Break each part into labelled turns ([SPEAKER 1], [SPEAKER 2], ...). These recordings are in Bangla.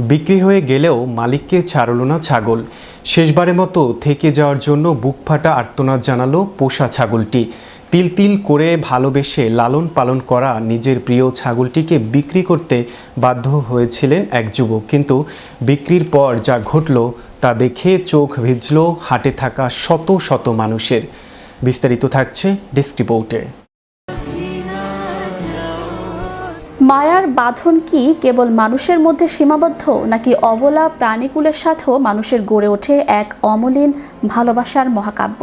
[SPEAKER 1] বিক্রি হয়ে গেলেও মালিককে ছাড়ল না ছাগল। শেষবারের মতো থেকে যাওয়ার জন্য বুক ফাটা আর্তনাদ জানালো পোষা ছাগলটি। তিল তিল করে ভালোবেসে লালন পালন করা নিজের প্রিয় ছাগলটিকে বিক্রি করতে বাধ্য হয়েছিলেন এক যুবক, কিন্তু বিক্রির পর যা ঘটল তা দেখে চোখ ভিজল হাটে থাকা শত শত মানুষের। বিস্তারিত থাকছে ডেস্ক রিপোর্টে।
[SPEAKER 2] মায়ার বাঁধন কি কেবল মানুষের মধ্যে সীমাবদ্ধ, নাকি অবলা প্রাণীকুলের সাথেও মানুষের গড়ে ওঠে এক অমলিন ভালোবাসার মহাকাব্য?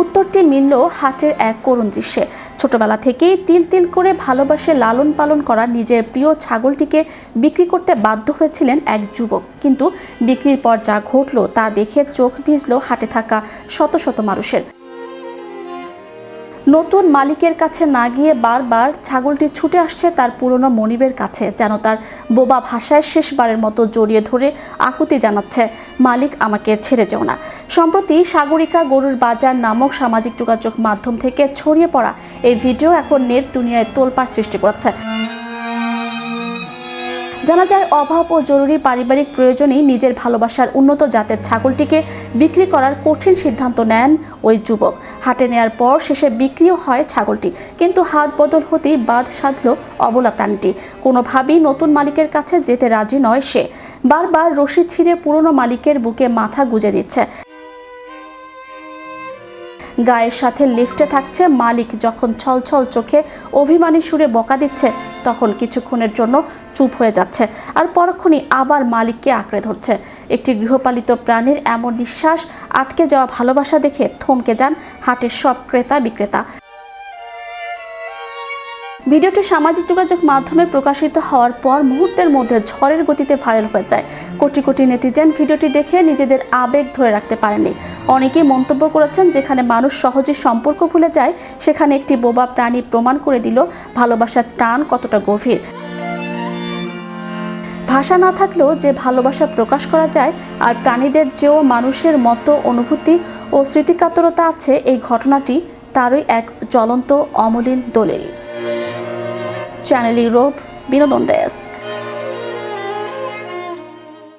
[SPEAKER 2] উত্তরটি মিলল হাটের এক করুণ দৃশ্যে। ছোটবেলা থেকেই তিল তিল করে ভালোবাসে লালন পালন করা নিজের প্রিয় ছাগলটিকে বিক্রি করতে বাধ্য হয়েছিলেন এক যুবক, কিন্তু বিক্রির পর যা ঘটল তা দেখে চোখ ভিজল হাটে থাকা শত শত মানুষের। নতুন মালিকের কাছে না গিয়ে বারবার ছাগলটি ছুটে আসছে তার পুরনো মনিবের কাছে, যেন তার বোবা ভাষায় শেষবারের মতো জড়িয়ে ধরে আকুতি জানাচ্ছে, মালিক আমাকে ছেড়ে যেও না। সম্প্রতি সাগরিকা গরুর বাজার নামক সামাজিক যোগাযোগ মাধ্যম থেকে ছড়িয়ে পড়া এই ভিডিও এখন নেট দুনিয়ায় তোলপাড় সৃষ্টি করেছে। জানা যায়, অভাব ও জরুরি পারিবারিক প্রয়োজনেই নিজের ভালোবাসার উন্নত জাতের ছাগলটিকে বিক্রি করার কঠিন সিদ্ধান্ত নেন ওই যুবক। হাটে নেয়ার পর শেষে বিক্রিও হয় ছাগলটি, কিন্তু হাত বদল হতেই বাদ সাধল অবলা প্রাণীটি। কোনোভাবেই নতুন মালিকের কাছে যেতে রাজি নয় সে। বারবার রশি ছিঁড়ে পুরনো মালিকের বুকে মাথা গুঁজে দিচ্ছে। গায়ের সাথে লিফটে থাকছে মালিক যখন ছলছল চোখে অভিমানী সুরে বকা দিচ্ছে, তখন কিছুক্ষণের জন্য চুপ হয়ে যাচ্ছে, আর পরক্ষণই আবার মালিককে আঁকড়ে ধরছে। একটি গৃহপালিত প্রাণীর এমন নিঃশ্বাস আটকে যাওয়া ভালোবাসা দেখে থমকে যান হাটের সব ক্রেতা বিক্রেতা। ভিডিওটি সামাজিক যোগাযোগ মাধ্যমে প্রকাশিত হওয়ার পর মুহূর্তের মধ্যে ঝড়ের গতিতে ভাইরাল হয়ে যায়। কোটি কোটি নেটিজেন ভিডিওটি দেখে নিজেদের আবেগ ধরে রাখতে পারেনি। অনেকেই মন্তব্য করেছেন, যেখানে মানুষ সহজে সম্পর্ক ভুলে যায়, সেখানে একটি বোবা প্রাণী প্রমাণ করে দিল ভালোবাসার টান কতটা গভীর। ভাষা না থাকলেও যে ভালোবাসা প্রকাশ করা যায়, আর প্রাণীদের যেও মানুষের মতো অনুভূতি ও স্মৃতিকাতরতা আছে, এই ঘটনাটি তারই এক জ্বলন্ত অমলিন দলিল। চ্যানেল ইউরোপ বিনোদন ডেস্ক।